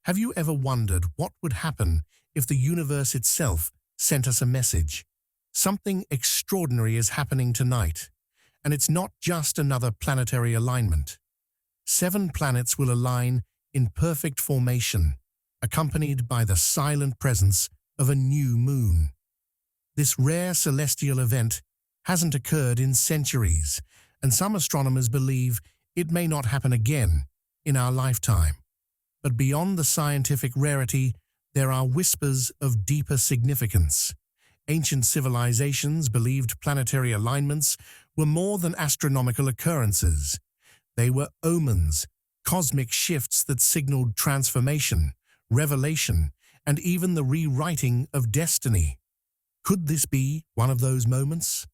Have you ever wondered what would happen if the universe itself sent us a message? Something extraordinary is happening tonight, and it's not just another planetary alignment. 7 planets will align in perfect formation, accompanied by the silent presence of a new moon. This rare celestial event hasn't occurred in centuries, and some astronomers believe it may not happen again in our lifetime. But beyond the scientific rarity, there are whispers of deeper significance. Ancient civilizations believed planetary alignments were more than astronomical occurrences. They were omens, cosmic shifts that signaled transformation, revelation, and even the rewriting of destiny. Could this be one of those moments?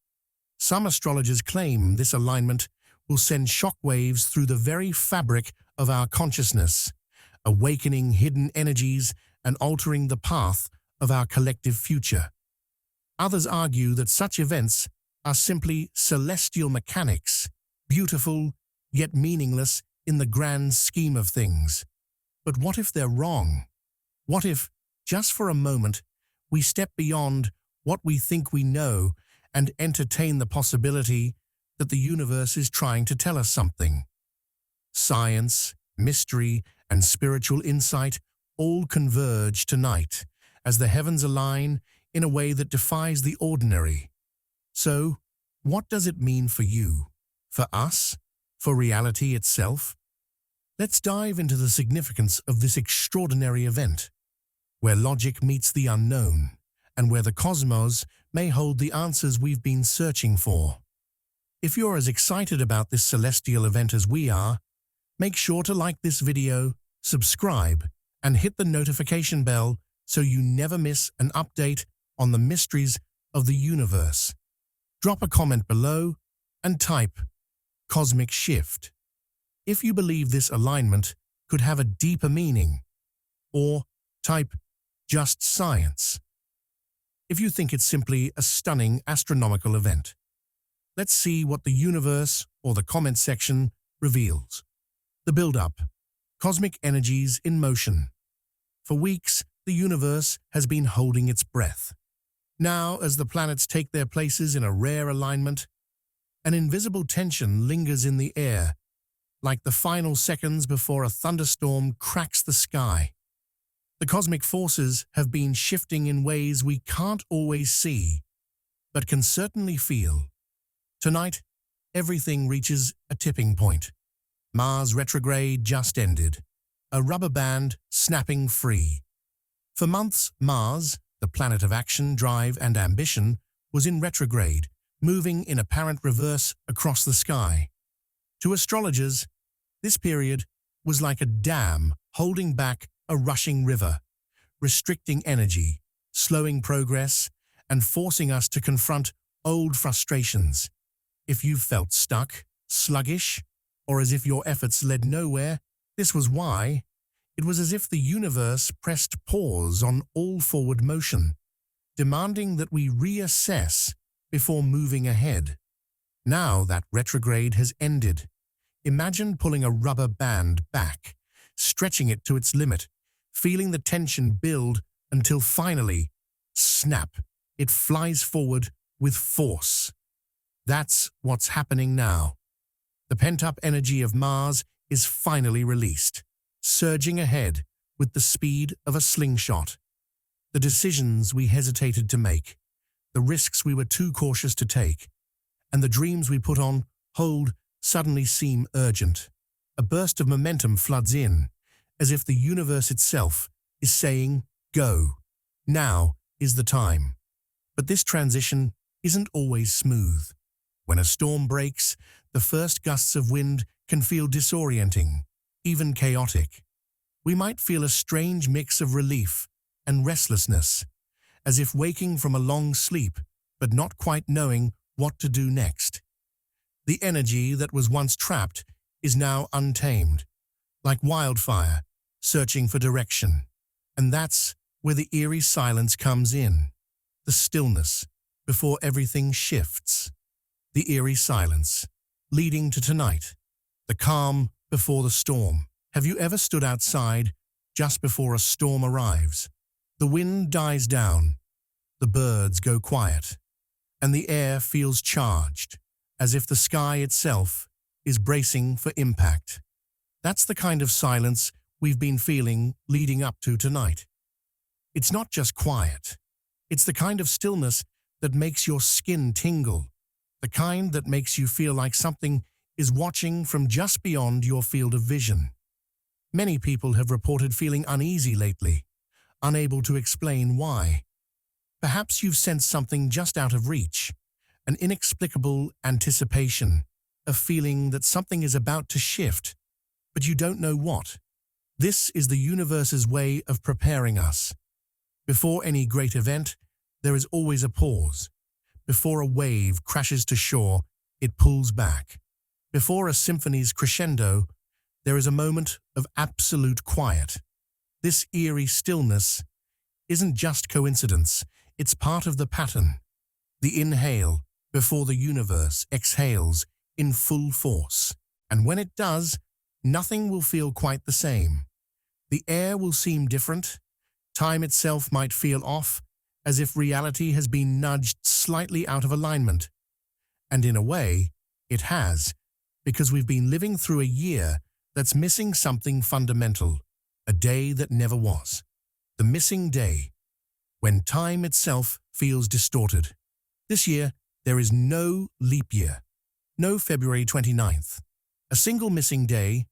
Some astrologers claim this alignment will send shockwaves through the very fabric of our consciousness, awakening hidden energies and altering the path of our collective future. Others argue that such events are simply celestial mechanics, beautiful yet meaningless in the grand scheme of things. But what if they're wrong? What if, just for a moment, we step beyond what we think we know and entertain the possibility that the universe is trying to tell us something? Science, mystery, and spiritual insight all converge tonight as the heavens align in a way that defies the ordinary. So, what does it mean for you, for us, for reality itself? Let's dive into the significance of this extraordinary event, where logic meets the unknown, and where the cosmos may hold the answers we've been searching for. If you're as excited about this celestial event as we are, make sure to like this video, subscribe, and hit the notification bell so you never miss an update on the mysteries of the universe. Drop a comment below and type "Cosmic Shift" if you believe this alignment could have a deeper meaning, or type "Just Science" if you think it's simply a stunning astronomical event. Let's see what the universe or the comment section reveals. The build-up. Cosmic energies in motion. For weeks, the universe has been holding its breath. Now, as the planets take their places in a rare alignment, an invisible tension lingers in the air, like the final seconds before a thunderstorm cracks the sky. The cosmic forces have been shifting in ways we can't always see, but can certainly feel. Tonight, everything reaches a tipping point. Mars retrograde just ended, a rubber band snapping free. For months, Mars, the planet of action, drive, and ambition, was in retrograde, moving in apparent reverse across the sky. To astrologers, this period was like a dam holding back a rushing river, restricting energy, slowing progress, and forcing us to confront old frustrations. If you've felt stuck, sluggish, or as if your efforts led nowhere, this was why. It was as if the universe pressed pause on all forward motion, demanding that we reassess before moving ahead. Now that retrograde has ended, imagine pulling a rubber band back, stretching it to its limit, feeling the tension build until finally, snap, it flies forward with force. That's what's happening now. The pent-up energy of Mars is finally released, surging ahead with the speed of a slingshot. The decisions we hesitated to make, the risks we were too cautious to take, and the dreams we put on hold suddenly seem urgent. A burst of momentum floods in, as if the universe itself is saying, "Go. Now is the time." But this transition isn't always smooth. When a storm breaks, the first gusts of wind can feel disorienting, even chaotic. We might feel a strange mix of relief and restlessness, as if waking from a long sleep but not quite knowing what to do next. The energy that was once trapped is now untamed, like wildfire, searching for direction. And that's where the eerie silence comes in, the stillness before everything shifts. The eerie silence, leading to tonight, the calm before the storm. Have you ever stood outside just before a storm arrives. The wind dies down, the birds go quiet, and the air feels charged, as if the sky itself is bracing for impact. That's the kind of silence we've been feeling leading up to tonight. It's not just quiet. It's the kind of stillness that makes your skin tingle, the kind that makes you feel like something is watching from just beyond your field of vision. Many people have reported feeling uneasy lately, unable to explain why. Perhaps you've sensed something just out of reach, an inexplicable anticipation, a feeling that something is about to shift, but you don't know what. This is the universe's way of preparing us. Before any great event, there is always a pause. Before a wave crashes to shore, it pulls back. Before a symphony's crescendo, there is a moment of absolute quiet. This eerie stillness isn't just coincidence, it's part of the pattern. The inhale before the universe exhales in full force. And when it does, nothing will feel quite the same. The air will seem different. Time itself might feel off, as if reality has been nudged slightly out of alignment. And in a way, it has, because we've been living through a year that's missing something fundamental, a day that never was. The missing day, when time itself feels distorted. This year, there is no leap year, no February 29th. A single missing day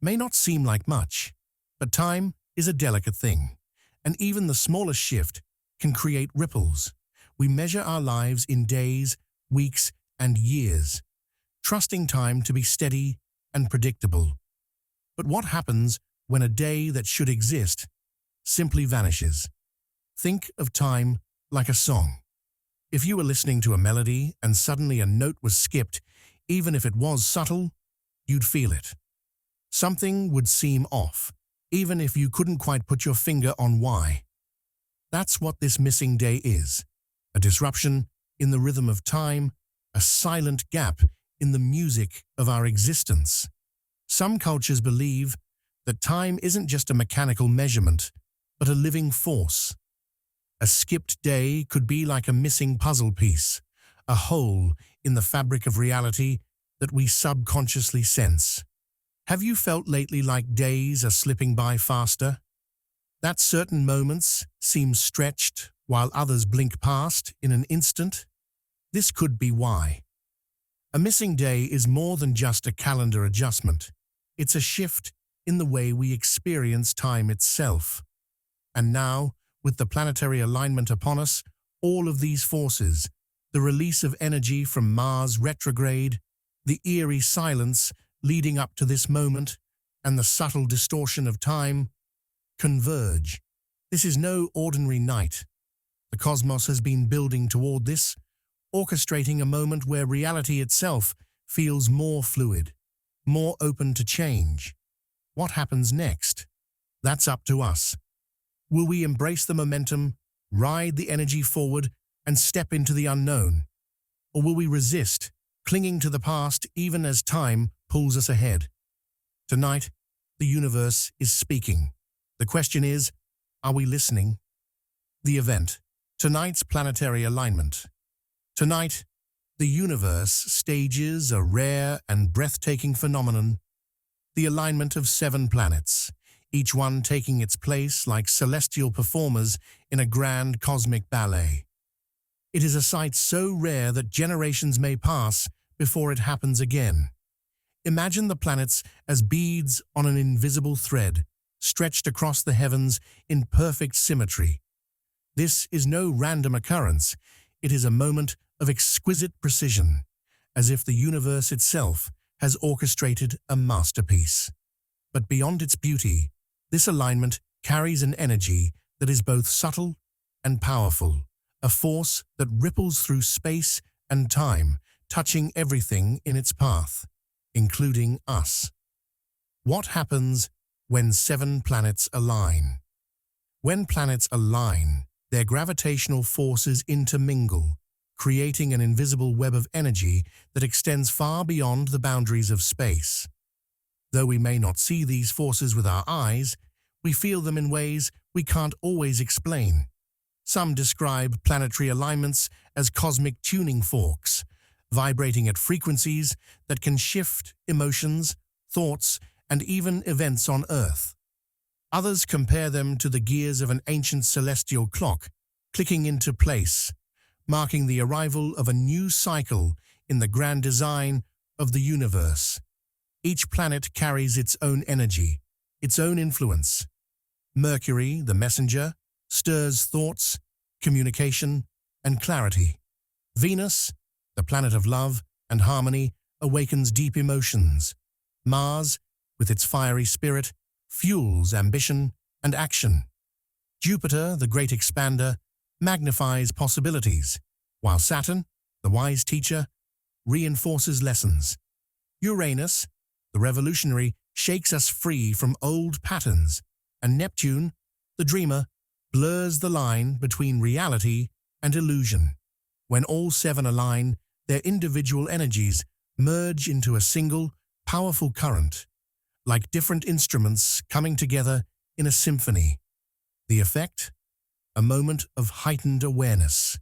may not seem like much, but time is a delicate thing, and even the smallest shift can create ripples. We measure our lives in days, weeks, and years, trusting time to be steady and predictable. But what happens when a day that should exist simply vanishes? Think of time like a song. If you were listening to a melody and suddenly a note was skipped, even if it was subtle, you'd feel it. Something would seem off, even if you couldn't quite put your finger on why. That's what this missing day is, a disruption in the rhythm of time, a silent gap in the music of our existence. Some cultures believe that time isn't just a mechanical measurement, but a living force. A skipped day could be like a missing puzzle piece, a hole in the fabric of reality that we subconsciously sense. Have you felt lately like days are slipping by faster? That certain moments seem stretched while others blink past in an instant? This could be why. A missing day is more than just a calendar adjustment. It's a shift in the way we experience time itself. And now, with the planetary alignment upon us, all of these forces, the release of energy from Mars retrograde, the eerie silence leading up to this moment, and the subtle distortion of time, converge. This is no ordinary night. The cosmos has been building toward this, orchestrating a moment where reality itself feels more fluid, more open to change. What happens next? That's up to us. Will we embrace the momentum, ride the energy forward, and step into the unknown? Or will we resist, clinging to the past even as time pulls us ahead? Tonight, the universe is speaking. The question is, are we listening? The event. Tonight's planetary alignment. Tonight, the universe stages a rare and breathtaking phenomenon, the alignment of 7 planets, each one taking its place like celestial performers in a grand cosmic ballet. It is a sight so rare that generations may pass before it happens again. Imagine the planets as beads on an invisible thread, stretched across the heavens in perfect symmetry. This is no random occurrence. It is a moment of exquisite precision, as if the universe itself has orchestrated a masterpiece. But beyond its beauty, this alignment carries an energy that is both subtle and powerful, a force that ripples through space and time, touching everything in its path, including us. What happens when 7 planets align? When planets align, their gravitational forces intermingle, creating an invisible web of energy that extends far beyond the boundaries of space. Though we may not see these forces with our eyes, we feel them in ways we can't always explain. Some describe planetary alignments as cosmic tuning forks, vibrating at frequencies that can shift emotions, thoughts, and even events on Earth. Others compare them to the gears of an ancient celestial clock, clicking into place, marking the arrival of a new cycle in the grand design of the universe. Each planet carries its own energy, its own influence. Mercury, the messenger, stirs thoughts, communication, and clarity. Venus, the planet of love and harmony, awakens deep emotions. Mars, with its fiery spirit, fuels ambition and action. Jupiter, the great expander, magnifies possibilities, while Saturn, the wise teacher, reinforces lessons. Uranus, the revolutionary, shakes us free from old patterns, and Neptune, the dreamer, blurs the line between reality and illusion. When all seven align, their individual energies merge into a single, powerful current, like different instruments coming together in a symphony. The effect? A moment of heightened awareness,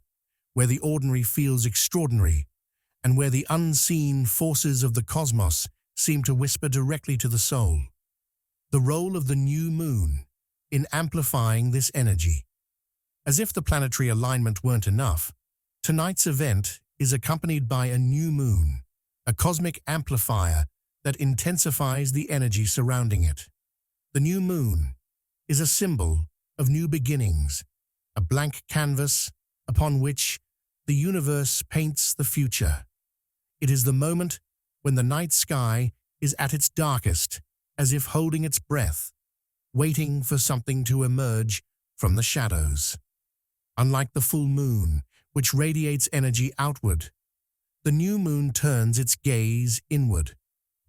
where the ordinary feels extraordinary, and where the unseen forces of the cosmos seem to whisper directly to the soul. The role of the new moon in amplifying this energy. As if the planetary alignment weren't enough, tonight's event is accompanied by a new moon, a cosmic amplifier that intensifies the energy surrounding it. The new moon is a symbol of new beginnings, a blank canvas upon which the universe paints the future. It is the moment when the night sky is at its darkest, as if holding its breath, waiting for something to emerge from the shadows. Unlike the full moon, which radiates energy outward, the new moon turns its gaze inward,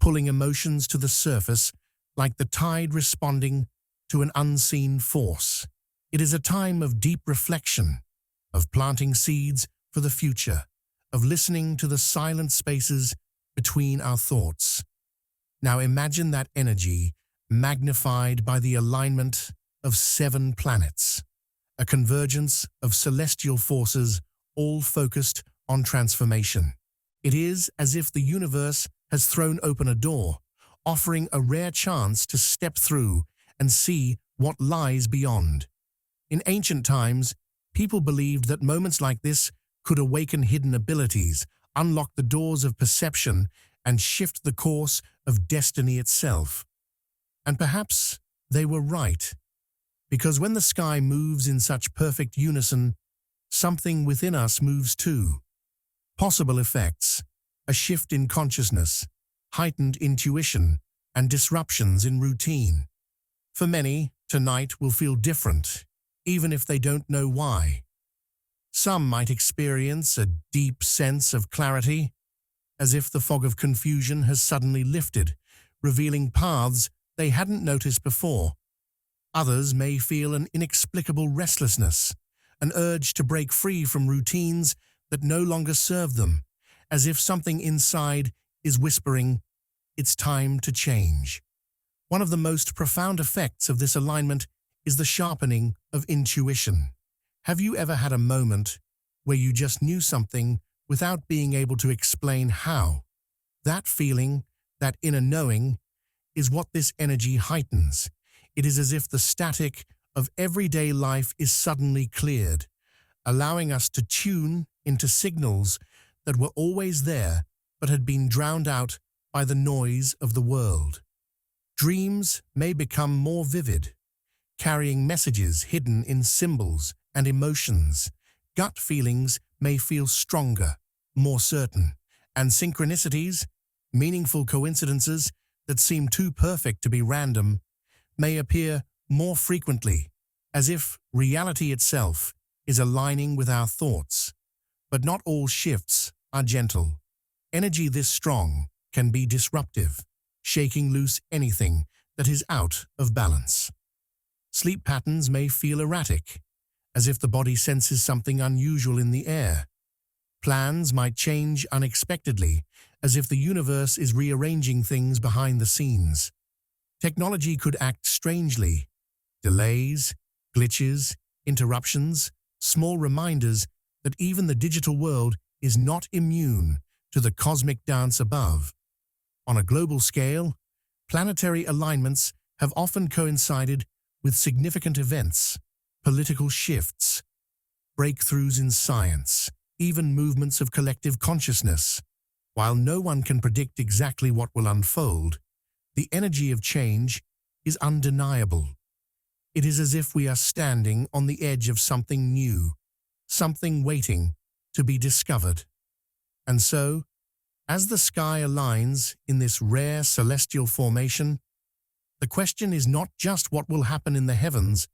pulling emotions to the surface like the tide responding to an unseen force. It is a time of deep reflection, of planting seeds for the future, of listening to the silent spaces between our thoughts. Now imagine that energy magnified by the alignment of 7 planets, a convergence of celestial forces all focused on transformation. It is as if the universe has thrown open a door, offering a rare chance to step through and see what lies beyond. In ancient times, people believed that moments like this could awaken hidden abilities, unlock the doors of perception, and shift the course of destiny itself. And perhaps they were right, because when the sky moves in such perfect unison, something within us moves too. Possible effects: a shift in consciousness, heightened intuition, and disruptions in routine. For many, tonight will feel different, even if they don't know why. Some might experience a deep sense of clarity, as if the fog of confusion has suddenly lifted, revealing paths they hadn't noticed before. Others may feel an inexplicable restlessness, an urge to break free from routines that no longer serve them, as if something inside is whispering, "It's time to change." One of the most profound effects of this alignment is the sharpening of intuition. Have you ever had a moment where you just knew something without being able to explain how? That feeling, that inner knowing, is what this energy heightens. It is as if the static of everyday life is suddenly cleared, allowing us to tune into signals that were always there but had been drowned out by the noise of the world. Dreams may become more vivid, carrying messages hidden in symbols and emotions. Gut feelings may feel stronger, more certain, and synchronicities, meaningful coincidences that seem too perfect to be random, may appear more frequently, as if reality itself is aligning with our thoughts. But not all shifts are gentle. Energy this strong can be disruptive, shaking loose anything that is out of balance. Sleep patterns may feel erratic, as if the body senses something unusual in the air. Plans might change unexpectedly, as if the universe is rearranging things behind the scenes. Technology could act strangely, Delays, glitches, interruptions, small reminders that even the digital world is not immune to the cosmic dance above. On a global scale, planetary alignments have often coincided with significant events, political shifts, breakthroughs in science, even movements of collective consciousness. While no one can predict exactly what will unfold, the energy of change is undeniable. It is as if we are standing on the edge of something new, something waiting to be discovered. And so, as the sky aligns in this rare celestial formation, the question is not just what will happen in the heavens,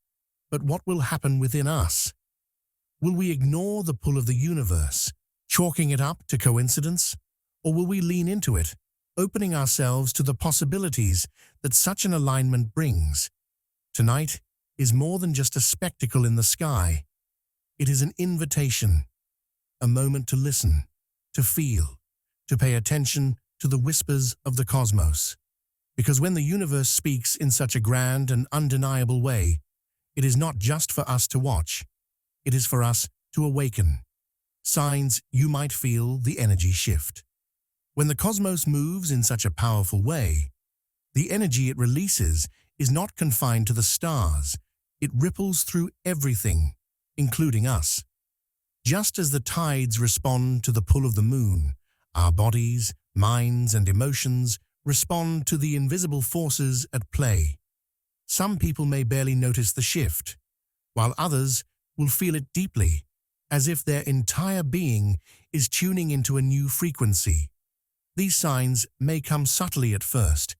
but what will happen within us. Will we ignore the pull of the universe, chalking it up to coincidence? Or will we lean into it, opening ourselves to the possibilities that such an alignment brings? Tonight is more than just a spectacle in the sky. It is an invitation, a moment to listen, to feel, to pay attention to the whispers of the cosmos. Because when the universe speaks in such a grand and undeniable way, it is not just for us to watch, it is for us to awaken. Signs you might feel the energy shift. When the cosmos moves in such a powerful way, the energy it releases is not confined to the stars. It ripples through everything, including us. Just as the tides respond to the pull of the moon, our bodies, minds, and emotions respond to the invisible forces at play. Some people may barely notice the shift, while others will feel it deeply, as if their entire being is tuning into a new frequency. These signs may come subtly at first,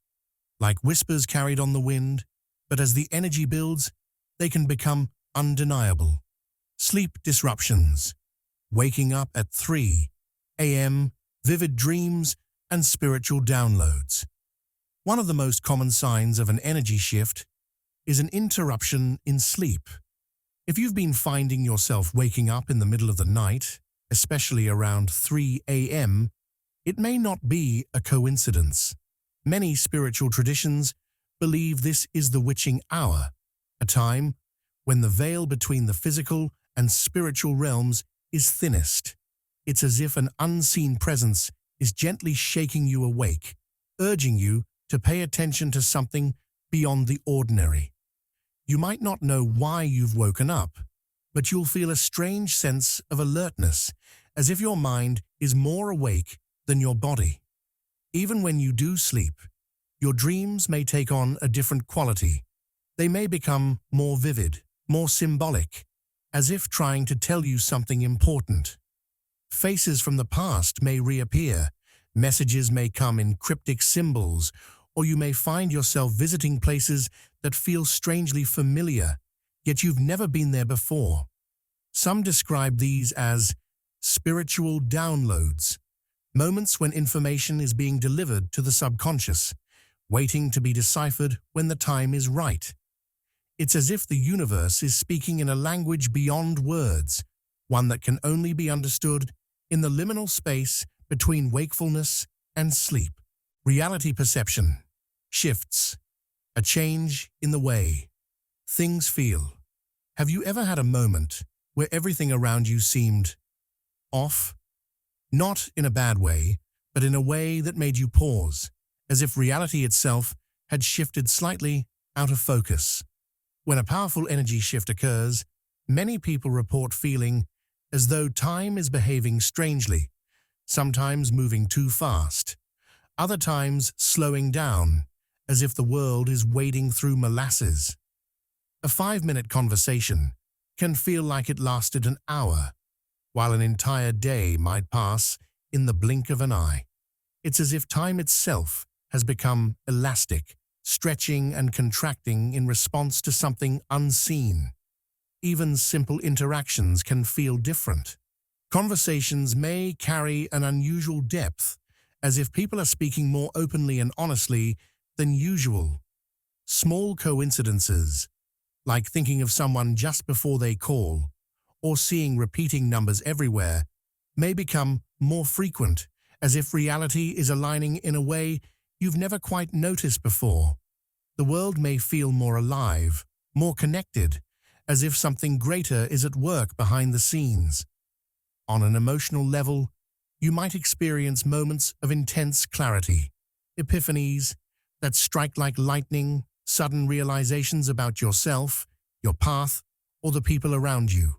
like whispers carried on the wind, but as the energy builds, they can become undeniable. Sleep disruptions, waking up at 3 a.m., vivid dreams, and spiritual downloads. One of the most common signs of an energy shift is an interruption in sleep. If you've been finding yourself waking up in the middle of the night, especially around 3 a.m., it may not be a coincidence. Many spiritual traditions believe this is the witching hour, a time when the veil between the physical and spiritual realms is thinnest. It's as if an unseen presence is gently shaking you awake, urging you to pay attention to something beyond the ordinary. You might not know why you've woken up, but you'll feel a strange sense of alertness, as if your mind is more awake than your body. Even when you do sleep, your dreams may take on a different quality. They may become more vivid, more symbolic, as if trying to tell you something important. Faces from the past may reappear, messages may come in cryptic symbols, or you may find yourself visiting places that feel strangely familiar, yet you've never been there before. Some describe these as spiritual downloads, moments when information is being delivered to the subconscious, waiting to be deciphered when the time is right. It's as if the universe is speaking in a language beyond words, one that can only be understood in the liminal space between wakefulness and sleep. Reality perception shifts, a change in the way things feel. Have you ever had a moment where everything around you seemed off? Not in a bad way, but in a way that made you pause, as if reality itself had shifted slightly out of focus. When a powerful energy shift occurs, many people report feeling as though time is behaving strangely, sometimes moving too fast, other times slowing down, as if the world is wading through molasses. A 5-minute conversation can feel like it lasted an hour, while an entire day might pass in the blink of an eye. It's as if time itself has become elastic, stretching and contracting in response to something unseen. Even simple interactions can feel different. Conversations may carry an unusual depth, as if people are speaking more openly and honestly than usual. Small coincidences, like thinking of someone just before they call, or seeing repeating numbers everywhere, may become more frequent, as if reality is aligning in a way you've never quite noticed before. The world may feel more alive, more connected, as if something greater is at work behind the scenes. On an emotional level, you might experience moments of intense clarity, epiphanies that strike like lightning, sudden realizations about yourself, your path, or the people around you.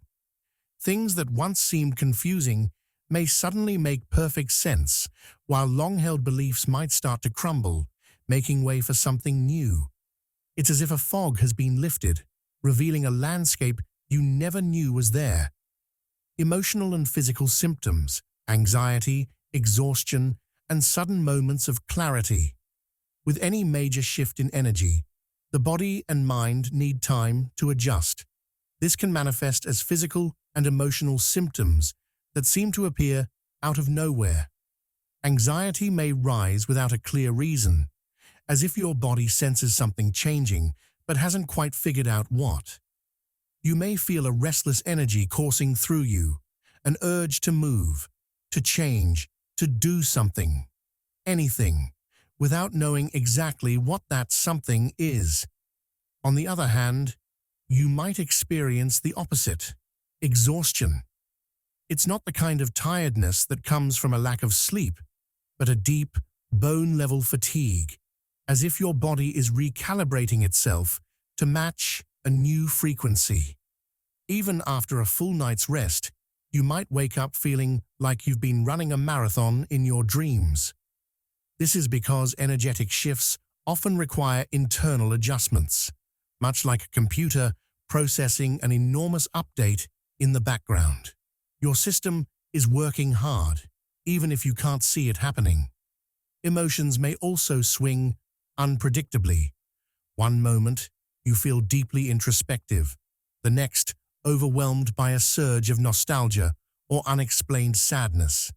Things that once seemed confusing may suddenly make perfect sense, while long-held beliefs might start to crumble, making way for something new. It's as if a fog has been lifted, revealing a landscape you never knew was there. Emotional and physical symptoms, anxiety, exhaustion, and sudden moments of clarity. With any major shift in energy, the body and mind need time to adjust. This can manifest as physical and emotional symptoms that seem to appear out of nowhere. Anxiety may rise without a clear reason, as if your body senses something changing but hasn't quite figured out what. You may feel a restless energy coursing through you, an urge to move, to change, to do something, anything, without knowing exactly what that something is. On the other hand, you might experience the opposite, exhaustion. It's not the kind of tiredness that comes from a lack of sleep, but a deep, bone-level fatigue, as if your body is recalibrating itself to match a new frequency. Even after a full night's rest, you might wake up feeling like you've been running a marathon in your dreams. This is because energetic shifts often require internal adjustments, much like a computer processing an enormous update in the background. Your system is working hard, even if you can't see it happening. Emotions may also swing unpredictably. One moment, you feel deeply introspective. The next, overwhelmed by a surge of nostalgia or unexplained sadness.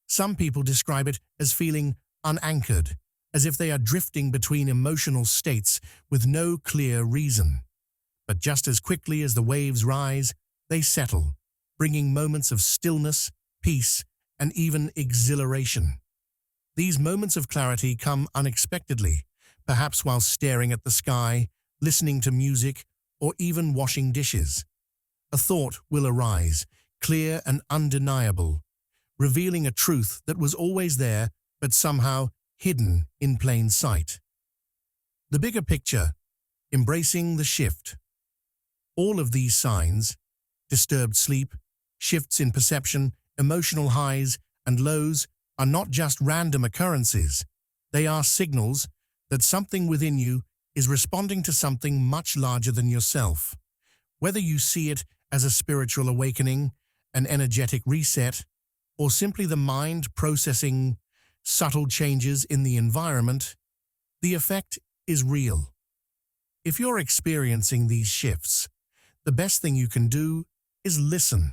Some people describe it as feeling unanchored, as if they are drifting between emotional states with no clear reason. But just as quickly as the waves rise, they settle, bringing moments of stillness, peace, and even exhilaration. These moments of clarity come unexpectedly, perhaps while staring at the sky, listening to music, or even washing dishes. A thought will arise, clear and undeniable, revealing a truth that was always there but somehow hidden in plain sight. The bigger picture, embracing the shift. All of these signs, disturbed sleep, shifts in perception, emotional highs and lows, are not just random occurrences. They are signals that something within you is responding to something much larger than yourself. Whether you see it as a spiritual awakening, an energetic reset, or simply the mind processing subtle changes in the environment, the effect is real. If you're experiencing these shifts, the best thing you can do is listen.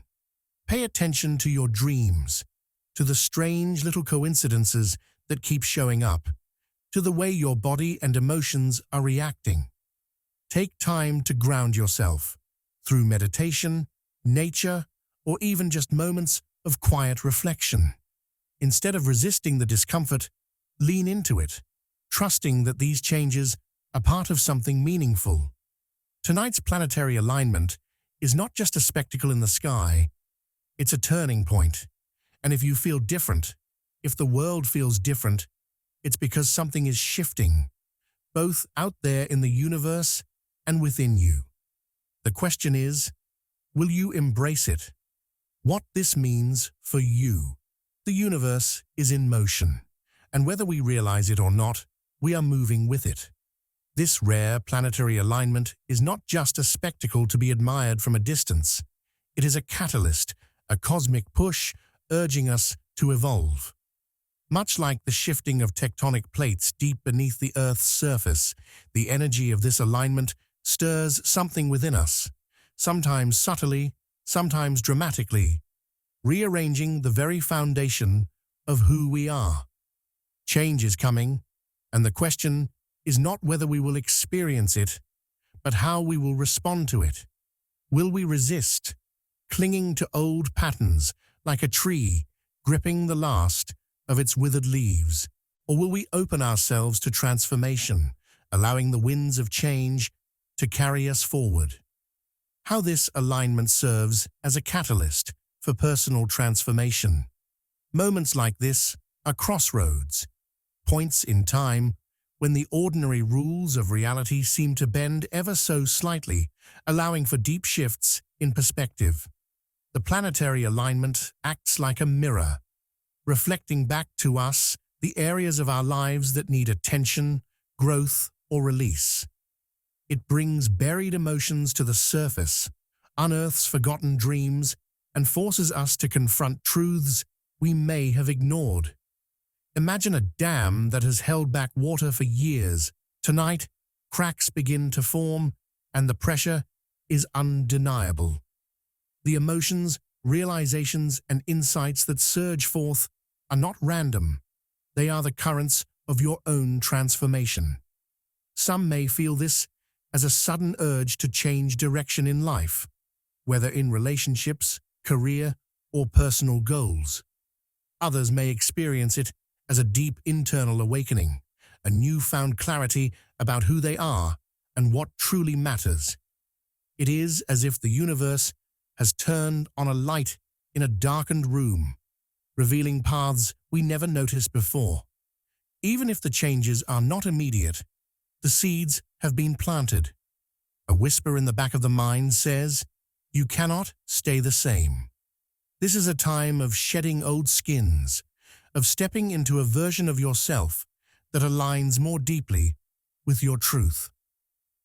Pay attention to your dreams, to the strange little coincidences that keep showing up, to the way your body and emotions are reacting. Take time to ground yourself through meditation, nature, or even just moments of quiet reflection. Instead of resisting the discomfort, lean into it, trusting that these changes are part of something meaningful. Tonight's planetary alignment is not just a spectacle in the sky, it's a turning point. And if you feel different, if the world feels different, it's because something is shifting, both out there in the universe and within you. The question is, will you embrace it? What this means for you. The universe is in motion, and whether we realize it or not, we are moving with it. This rare planetary alignment is not just a spectacle to be admired from a distance. It is a catalyst, a cosmic push urging us to evolve. Much like the shifting of tectonic plates deep beneath the Earth's surface, the energy of this alignment stirs something within us, sometimes subtly, sometimes dramatically, rearranging the very foundation of who we are. Change is coming, and the question is not whether we will experience it, but how we will respond to it. Will we resist, clinging to old patterns like a tree gripping the last of its withered leaves? Or will we open ourselves to transformation, allowing the winds of change to carry us forward. How this alignment serves as a catalyst for personal transformation. Moments like this are crossroads, points in time when the ordinary rules of reality seem to bend ever so slightly, allowing for deep shifts in perspective. The planetary alignment acts like a mirror, reflecting back to us the areas of our lives that need attention, growth, or release. It brings buried emotions to the surface, unearths forgotten dreams, and forces us to confront truths we may have ignored. Imagine a dam that has held back water for years. Tonight, cracks begin to form, and the pressure is undeniable. The emotions, realizations, and insights that surge forth are not random. They are the currents of your own transformation. Some may feel this as a sudden urge to change direction in life, whether in relationships, career, or personal goals. Others may experience it as a deep internal awakening, a newfound clarity about who they are and what truly matters. It is as if the universe has turned on a light in a darkened room, revealing paths we never noticed before. Even if the changes are not immediate, the seeds have been planted. A whisper in the back of the mind says, "You cannot stay the same." This is a time of shedding old skins, of stepping into a version of yourself that aligns more deeply with your truth.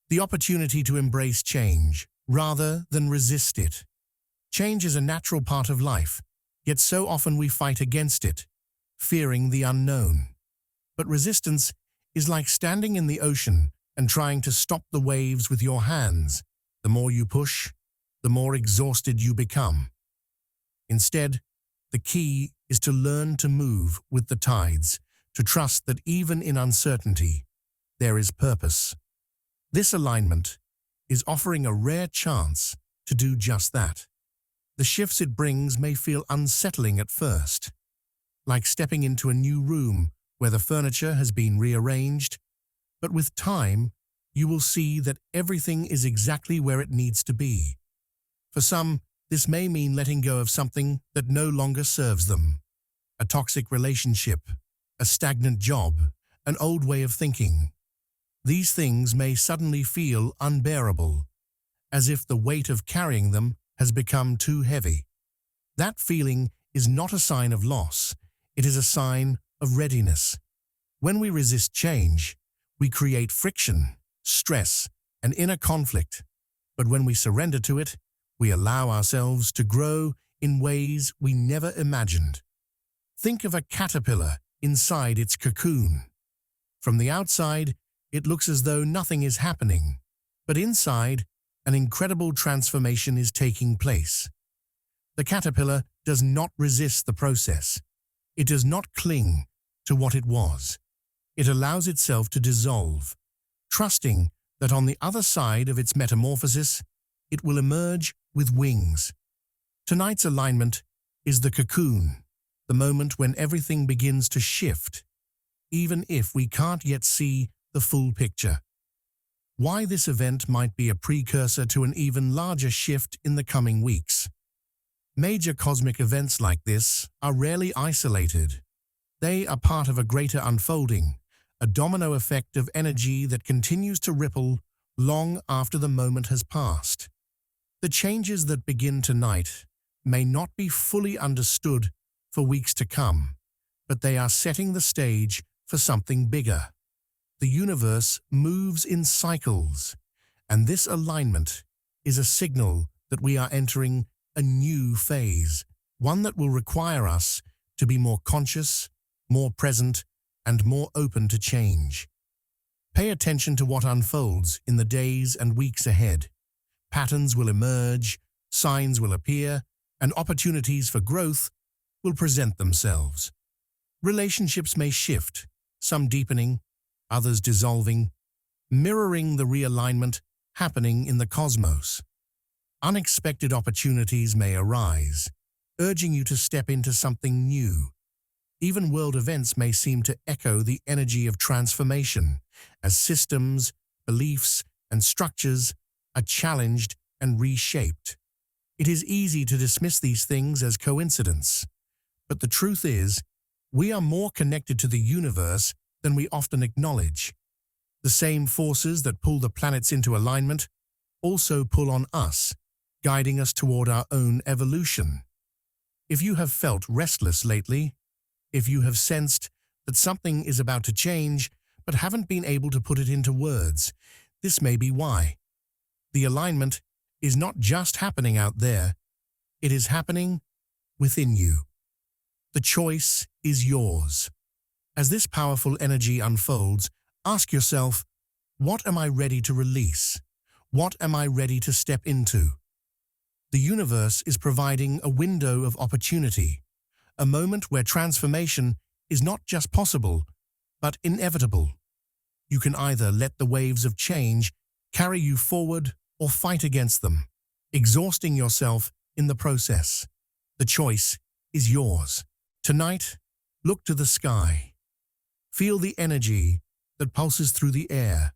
The opportunity to embrace change rather than resist it. Change is a natural part of life, yet so often we fight against it, fearing the unknown. But resistance is like standing in the ocean and trying to stop the waves with your hands. The more you push, the more exhausted you become. Instead, the key is to learn to move with the tides, to trust that even in uncertainty, there is purpose. This alignment is offering a rare chance to do just that. The shifts it brings may feel unsettling at first, like stepping into a new room where the furniture has been rearranged, but with time, you will see that everything is exactly where it needs to be. For some, this may mean letting go of something that no longer serves them. A toxic relationship, a stagnant job, an old way of thinking. These things may suddenly feel unbearable, as if the weight of carrying them has become too heavy. That feeling is not a sign of loss, it is a sign of readiness. When we resist change, we create friction, stress, and inner conflict. But when we surrender to it, we allow ourselves to grow in ways we never imagined. Think of a caterpillar inside its cocoon. From the outside, it looks as though nothing is happening, but inside, an incredible transformation is taking place. The caterpillar does not resist the process. It does not cling to what it was. It allows itself to dissolve, trusting that on the other side of its metamorphosis, it will emerge with wings. Tonight's alignment is the cocoon, the moment when everything begins to shift, even if we can't yet see the full picture. Why this event might be a precursor to an even larger shift in the coming weeks. Major cosmic events like this are rarely isolated. They are part of a greater unfolding, a domino effect of energy that continues to ripple long after the moment has passed. The changes that begin tonight may not be fully understood for weeks to come, but they are setting the stage for something bigger. The universe moves in cycles, and this alignment is a signal that we are entering a new phase, one that will require us to be more conscious, more present, and more open to change. Pay attention to what unfolds in the days and weeks ahead. Patterns will emerge, signs will appear, and opportunities for growth will present themselves. Relationships may shift, some deepening, others dissolving, mirroring the realignment happening in the cosmos. Unexpected opportunities may arise, urging you to step into something new. Even world events may seem to echo the energy of transformation, as systems, beliefs, and structures are challenged and reshaped. It is easy to dismiss these things as coincidence, but the truth is, we are more connected to the universe than we often acknowledge. The same forces that pull the planets into alignment also pull on us, guiding us toward our own evolution. If you have felt restless lately, if you have sensed that something is about to change but haven't been able to put it into words, this may be why. The alignment is not just happening out there, it is happening within you. The choice is yours. As this powerful energy unfolds, ask yourself, what am I ready to release? What am I ready to step into? The universe is providing a window of opportunity, a moment where transformation is not just possible, but inevitable. You can either let the waves of change carry you forward or fight against them, exhausting yourself in the process. The choice is yours. Tonight, look to the sky. Feel the energy that pulses through the air,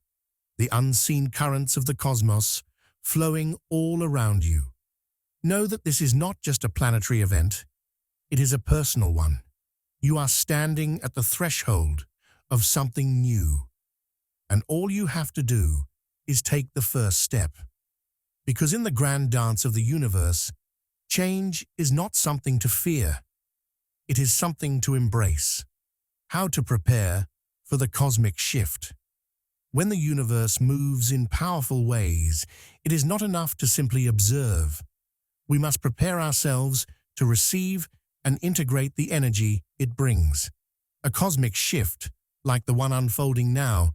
the unseen currents of the cosmos flowing all around you. Know that this is not just a planetary event, it is a personal one. You are standing at the threshold of something new, and all you have to do is take the first step. Because in the grand dance of the universe, change is not something to fear, it is something to embrace. How to prepare for the cosmic shift. When the universe moves in powerful ways, it is not enough to simply observe. We must prepare ourselves to receive and integrate the energy it brings. A cosmic shift, like the one unfolding now,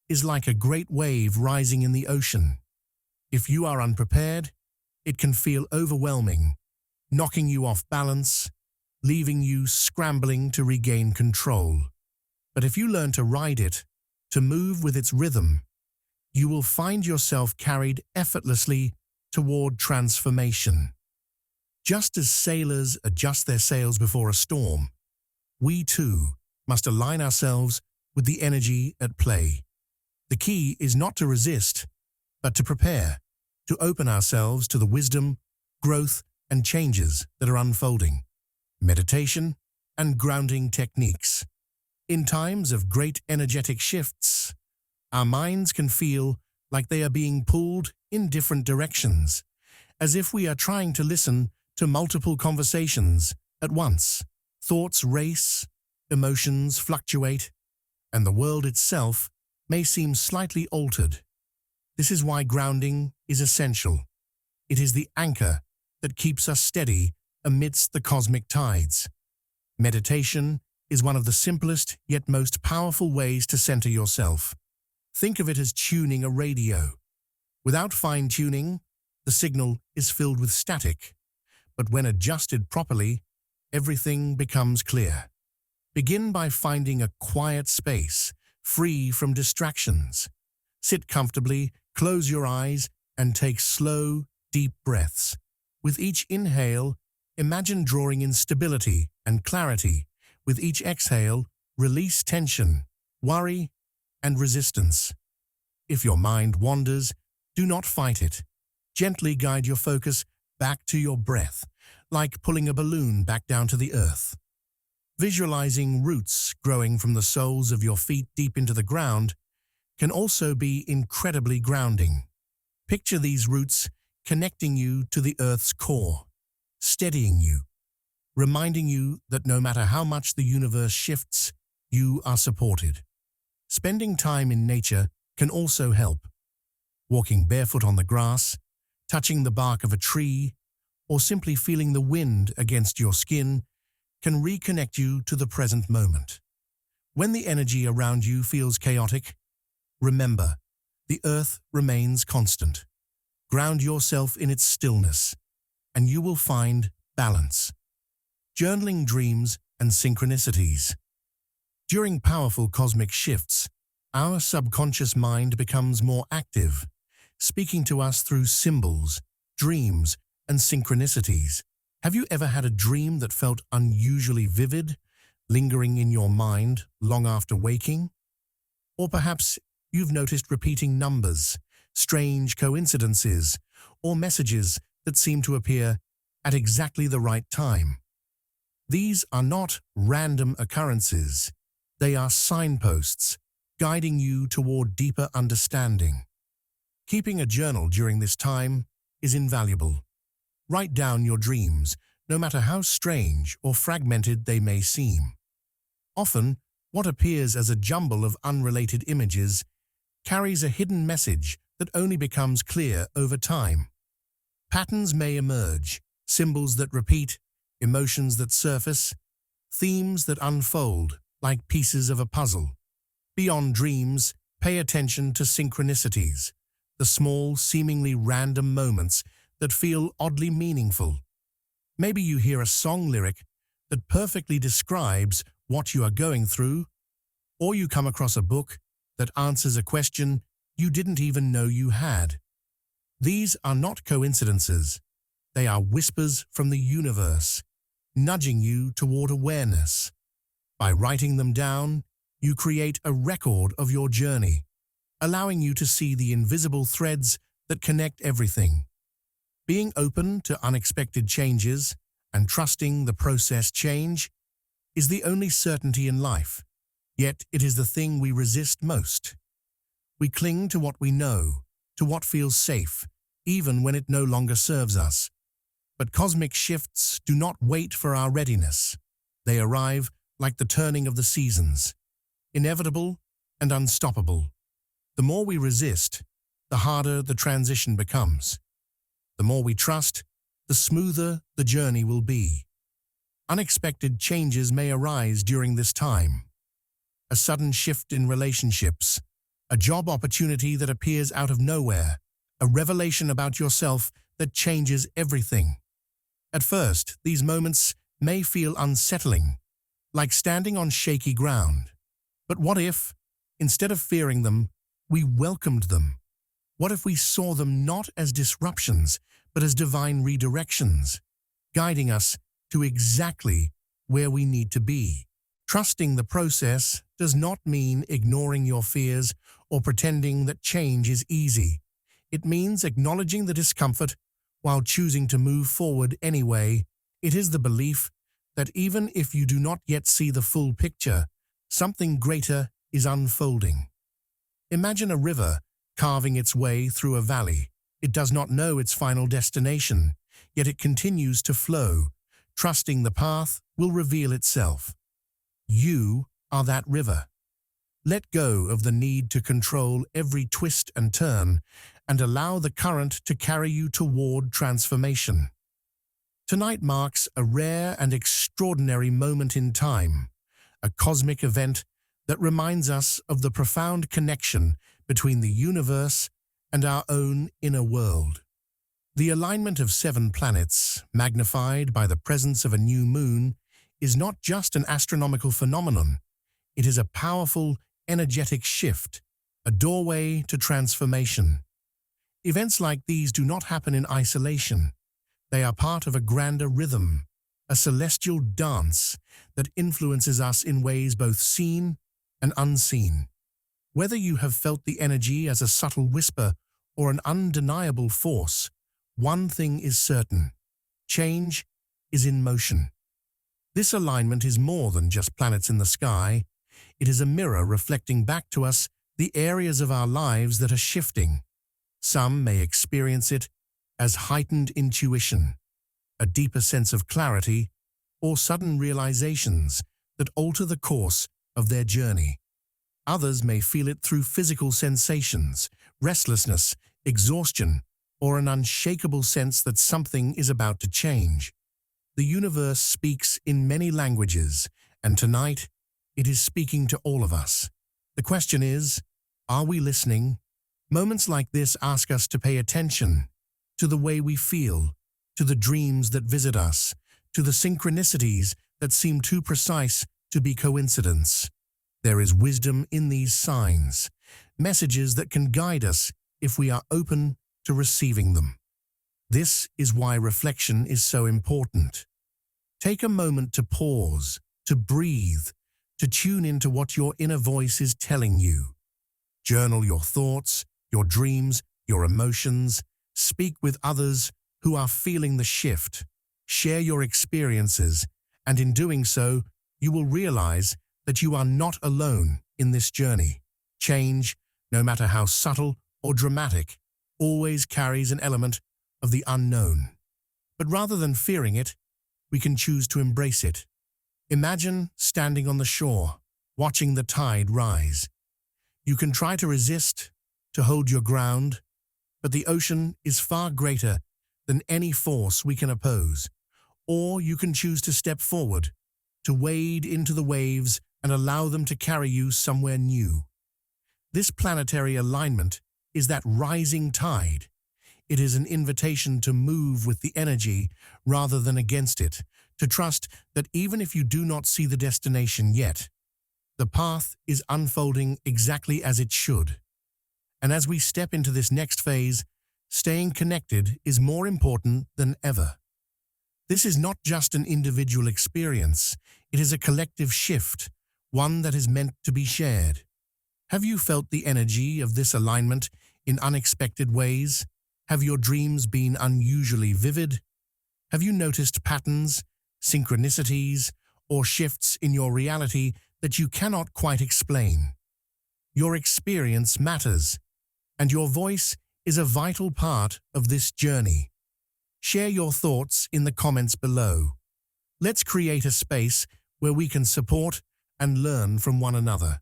is like a great wave rising in the ocean. If you are unprepared, it can feel overwhelming, knocking you off balance, leaving you scrambling to regain control. But if you learn to ride it, to move with its rhythm, you will find yourself carried effortlessly toward transformation. Just as sailors adjust their sails before a storm, we too must align ourselves with the energy at play. The key is not to resist, but to prepare, to open ourselves to the wisdom, growth, and changes that are unfolding. Meditation and grounding techniques. In times of great energetic shifts, our minds can feel like they are being pulled in different directions, as if we are trying to listen to multiple conversations at once. Thoughts race, emotions fluctuate, and the world itself may seem slightly altered. This is why grounding is essential. It is the anchor that keeps us steady amidst the cosmic tides. Meditation is one of the simplest yet most powerful ways to center yourself. Think of it as tuning a radio. Without fine-tuning, the signal is filled with static, but when adjusted properly, everything becomes clear. Begin by finding a quiet space, free from distractions. Sit comfortably, close your eyes, and take slow, deep breaths. With each inhale, imagine drawing in stability and clarity. With each exhale, release tension, worry, and resistance. If your mind wanders, do not fight it. Gently guide your focus back to your breath, like pulling a balloon back down to the earth. Visualizing roots growing from the soles of your feet deep into the ground can also be incredibly grounding. Picture these roots connecting you to the earth's core, steadying you, reminding you that no matter how much the universe shifts, you are supported. Spending time in nature can also help. Walking barefoot on the grass, touching the bark of a tree, or simply feeling the wind against your skin can reconnect you to the present moment. When the energy around you feels chaotic, remember, the earth remains constant. Ground yourself in its stillness, and you will find balance. Journaling dreams and synchronicities. During powerful cosmic shifts, our subconscious mind becomes more active, speaking to us through symbols, dreams, and synchronicities. Have you ever had a dream that felt unusually vivid, lingering in your mind long after waking? Or perhaps you've noticed repeating numbers, strange coincidences, or messages that seem to appear at exactly the right time. These are not random occurrences. They are signposts guiding you toward deeper understanding. Keeping a journal during this time is invaluable. Write down your dreams, no matter how strange or fragmented they may seem. Often, what appears as a jumble of unrelated images carries a hidden message that only becomes clear over time. Patterns may emerge, symbols that repeat, emotions that surface, themes that unfold like pieces of a puzzle. Beyond dreams, pay attention to synchronicities, the small, seemingly random moments that feel oddly meaningful. Maybe you hear a song lyric that perfectly describes what you are going through, or you come across a book that answers a question you didn't even know you had. These are not coincidences. They are whispers from the universe, nudging you toward awareness. By writing them down, you create a record of your journey, allowing you to see the invisible threads that connect everything. Being open to unexpected changes and trusting the process change is the only certainty in life, yet it is the thing we resist most. We cling to what we know, to what feels safe, even when it no longer serves us. But cosmic shifts do not wait for our readiness. They arrive like the turning of the seasons, inevitable and unstoppable. The more we resist, the harder the transition becomes. The more we trust, the smoother the journey will be. Unexpected changes may arise during this time. A sudden shift in relationships, a job opportunity that appears out of nowhere, a revelation about yourself that changes everything. At first, these moments may feel unsettling, like standing on shaky ground. But what if, instead of fearing them, we welcomed them? What if we saw them not as disruptions, but as divine redirections, guiding us to exactly where we need to be? Trusting the process does not mean ignoring your fears or pretending that change is easy. It means acknowledging the discomfort while choosing to move forward anyway. It is the belief that even if you do not yet see the full picture, something greater is unfolding. Imagine a river carving its way through a valley. It does not know its final destination, yet it continues to flow, trusting the path will reveal itself. You are that river. Let go of the need to control every twist and turn and allow the current to carry you toward transformation. Tonight marks a rare and extraordinary moment in time, a cosmic event that reminds us of the profound connection between the universe and our own inner world. The alignment of 7 planets, magnified by the presence of a new moon, is not just an astronomical phenomenon. It is a powerful, energetic shift, a doorway to transformation. Events like these do not happen in isolation. They are part of a grander rhythm, a celestial dance that influences us in ways both seen and unseen. Whether you have felt the energy as a subtle whisper or an undeniable force, one thing is certain: change is in motion. This alignment is more than just planets in the sky. It is a mirror reflecting back to us the areas of our lives that are shifting. Some may experience it as heightened intuition, a deeper sense of clarity, or sudden realizations that alter the course of their journey. Others may feel it through physical sensations, restlessness, exhaustion, or an unshakable sense that something is about to change. The universe speaks in many languages, and tonight, it is speaking to all of us. The question is, are we listening? Moments like this ask us to pay attention to the way we feel, to the dreams that visit us, to the synchronicities that seem too precise to be coincidence. There is wisdom in these signs, messages that can guide us if we are open to receiving them. This is why reflection is so important. Take a moment to pause, to breathe, to tune into what your inner voice is telling you. Journal your thoughts, your dreams, your emotions, speak with others who are feeling the shift, share your experiences, and in doing so, you will realize that you are not alone in this journey. Change, no matter how subtle or dramatic, always carries an element of the unknown. But rather than fearing it, we can choose to embrace it. Imagine standing on the shore, watching the tide rise. You can try to resist, to hold your ground, but the ocean is far greater than any force we can oppose. Or you can choose to step forward, to wade into the waves and allow them to carry you somewhere new. This planetary alignment is that rising tide. It is an invitation to move with the energy rather than against it, to trust that even if you do not see the destination yet, the path is unfolding exactly as it should. And as we step into this next phase, staying connected is more important than ever. This is not just an individual experience, it is a collective shift, one that is meant to be shared. Have you felt the energy of this alignment in unexpected ways? Have your dreams been unusually vivid? Have you noticed patterns, synchronicities, or shifts in your reality that you cannot quite explain? Your experience matters, and your voice is a vital part of this journey. Share your thoughts in the comments below. Let's create a space where we can support and learn from one another.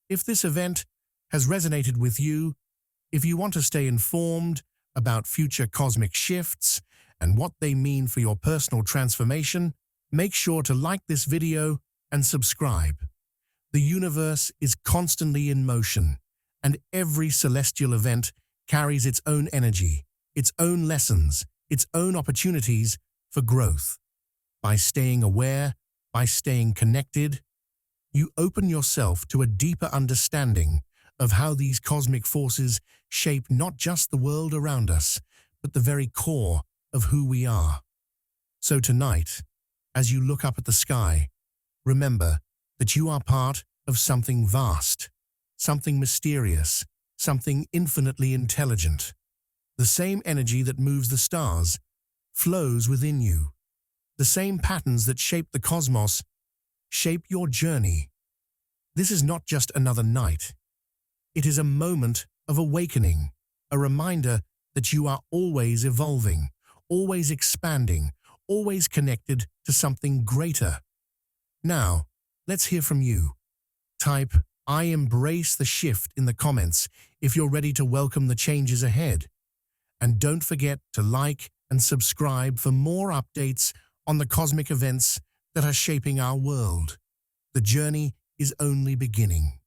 If this event has resonated with you, if you want to stay informed about future cosmic shifts and what they mean for your personal transformation, make sure to like this video and subscribe. The universe is constantly in motion, and every celestial event carries its own energy, its own lessons, its own opportunities for growth. By staying aware, by staying connected, you open yourself to a deeper understanding of how these cosmic forces shape not just the world around us, but the very core of who we are. So tonight, as you look up at the sky, remember that you are part of something vast, something mysterious, something infinitely intelligent. The same energy that moves the stars flows within you. The same patterns that shape the cosmos shape your journey. This is not just another night. It is a moment of awakening, a reminder that you are always evolving, always expanding, always connected to something greater. Now, let's hear from you. Type, "I embrace the shift" in the comments if you're ready to welcome the changes ahead. And don't forget to like and subscribe for more updates on the cosmic events that are shaping our world. The journey is only beginning.